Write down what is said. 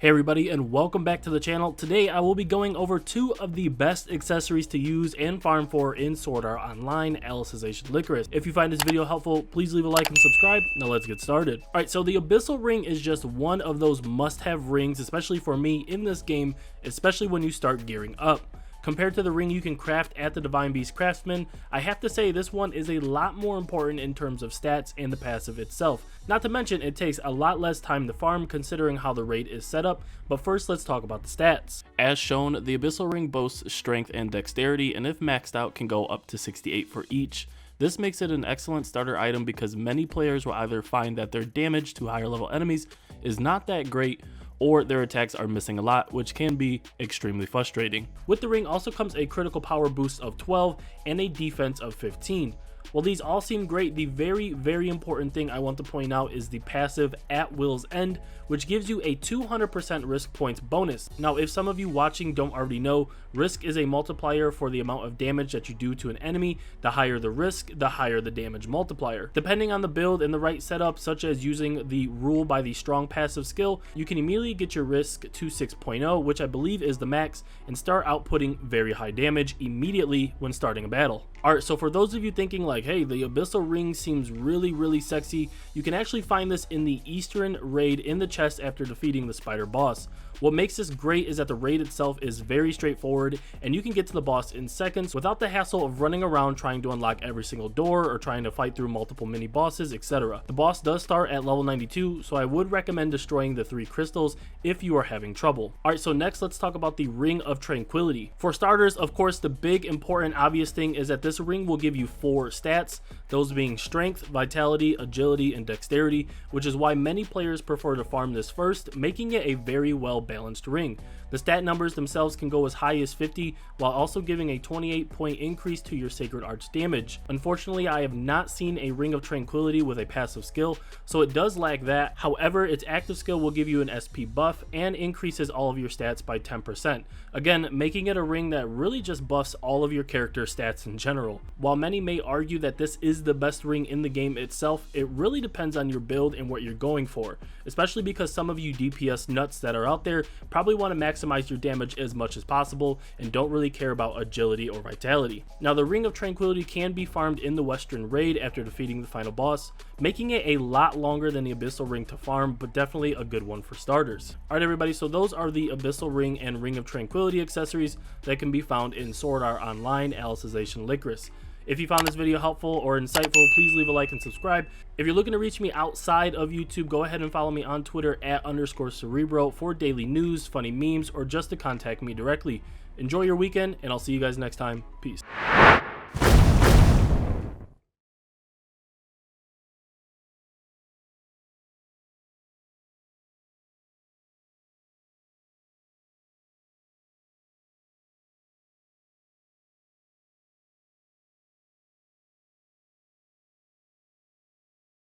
Hey everybody, and welcome back to the channel. Today I will be going over two of the best accessories to use and farm for in Sword Art Online, Alicization Lycoris. If you find this video helpful, please leave a like and subscribe. Now let's get started. Alright, so the Abyssal Ring is just one of those must-have rings, especially for me in this game, especially when you start gearing up. Compared to the ring you can craft at the Divine Beast Craftsman, I have to say this one is a lot more important in terms of stats and the passive itself. Not to mention it takes a lot less time to farm considering how the raid is set up, but first let's talk about the stats. As shown, the Abyssal Ring boasts strength and dexterity, and if maxed out can go up to 68 for each. This makes it an excellent starter item because many players will either find that their damage to higher level enemies is not that great, or their attacks are missing a lot, which can be extremely frustrating. With the ring also comes a critical power boost of 12 and a defense of 15. While these all seem great, the very important thing I want to point out is the passive At Will's End, which gives you a 200% risk points bonus. Now, if some of you watching don't already know, risk is a multiplier for the amount of damage that you do to an enemy. The higher the risk, the higher the damage multiplier. Depending on the build and the right setup, such as using the rule by the strong passive skill, you can immediately get your risk to 6.0, which I believe is the max, and start outputting very high damage immediately when starting a battle. Alright, so for those of you thinking like, hey, the Abyssal Ring seems really sexy, you can actually find this in the Eastern raid in the chest after defeating the spider boss. What makes this great is that the raid itself is very straightforward and you can get to the boss in seconds without the hassle of running around trying to unlock every single door or trying to fight through multiple mini bosses, etc. The boss does start at level 92, so I would recommend destroying the 3 crystals if you are having trouble. Alright, so next let's talk about the Ring of Tranquility. For starters, of course, the big, important, obvious thing is that this ring will give you 4 stats, those being strength, vitality, agility, and dexterity, which is why many players prefer to farm this first, making it a very well balanced ring. The stat numbers themselves can go as high as 50 while also giving a 28-point increase to your Sacred Arch damage. Unfortunately, I have not seen a Ring of Tranquility with a passive skill, so it does lack that. However, its active skill will give you an SP buff and increases all of your stats by 10%. Again, making it a ring that really just buffs all of your character stats in general. While many may argue that this is the best ring in the game itself, it really depends on your build and what you're going for, especially because some of you DPS nuts that are out there probably want to maximize your damage as much as possible and don't really care about agility or vitality. Now, the Ring of Tranquility can be farmed in the Western raid after defeating the final boss, making it a lot longer than the Abyssal Ring to farm, but definitely a good one for starters. Alright everybody, so those are the Abyssal Ring and Ring of Tranquility accessories that can be found in Sword Art Online, Alicization Lycoris. If you found this video helpful or insightful, please leave a like and subscribe. If you're looking to reach me outside of YouTube, go ahead and follow me on Twitter at _saribro for daily news, funny memes, or just to contact me directly. Enjoy your weekend, and I'll see you guys next time. Peace.